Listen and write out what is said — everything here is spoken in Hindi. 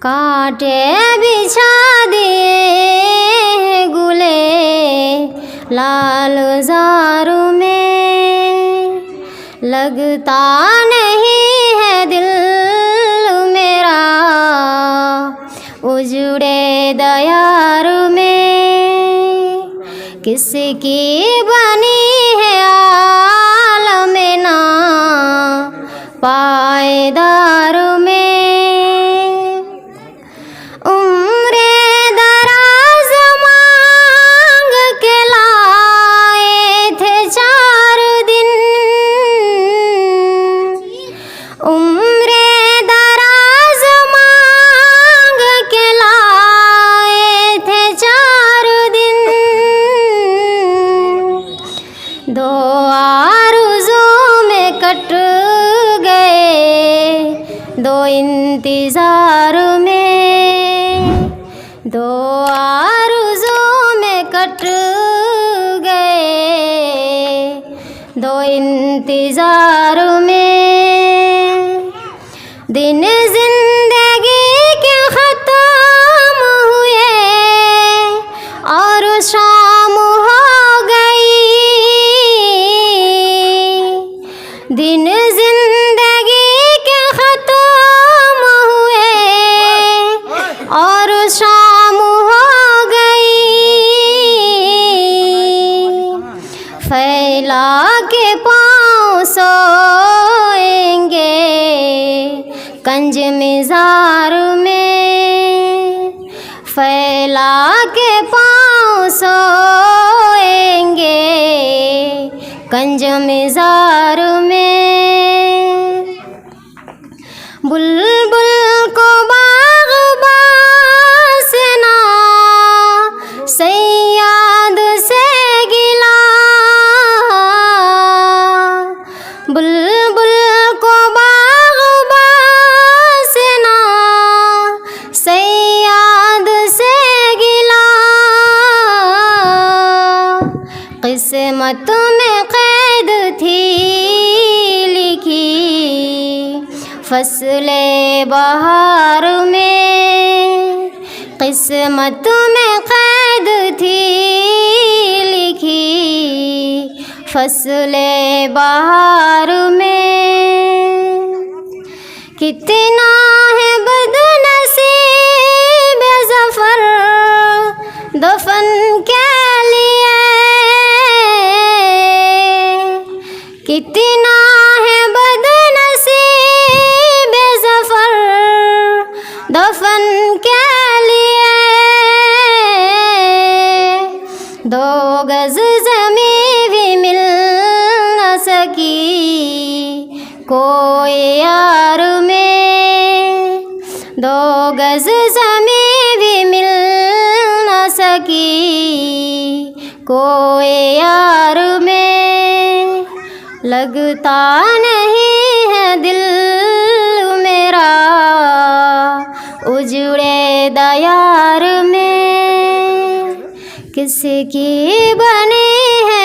कांटे बिछा दिए गुले लाल ज़ारू में, लगता नहीं है दिल मेरा उजड़े दयारू में। किसकी बनी है आलम ना पायदारू में। उम्रे दराज मांग के लाए थे 4 दिन, उम्रे दराज मांग के लाए थे 4 दिन। 2 आरज़ू में कट गए 2 इंतज़ार में, 2 आरज़ू में कट गए 2 इंतज़ार में। दिन जिंदगी के ख़त्म हुए और शाम हो गई, दिन जिंदगी के ख़त्म हुए और शाम हो गई। फैला के पाँव सोएंगे कंज मिज़ार में, फैला के पाँव सोएंगे कंज मिज़ार में। बुलबुल को बाग़बान से ना सैयाद से गिला, बुलबुल को बाग़बान से ना सैयाद से गिला। किस्मत में कैद थी लिखी फ़स्ले बहार में, किस्मत में कैद थी लिखी फ़स्ले बहार में। कितना है बदनसीब ज़फ़र दफन के लिए, कितना है बदनसीब ज़फ़र दफन के लिए। 2 गज़ ज़मीं भी मिल न सकी कोई यार में, 2 गज़ ज़मीं भी मिल न सकी कोई यार में। लगता नहीं है दिल मेरा उजड़े दयार में। किसकी बनी है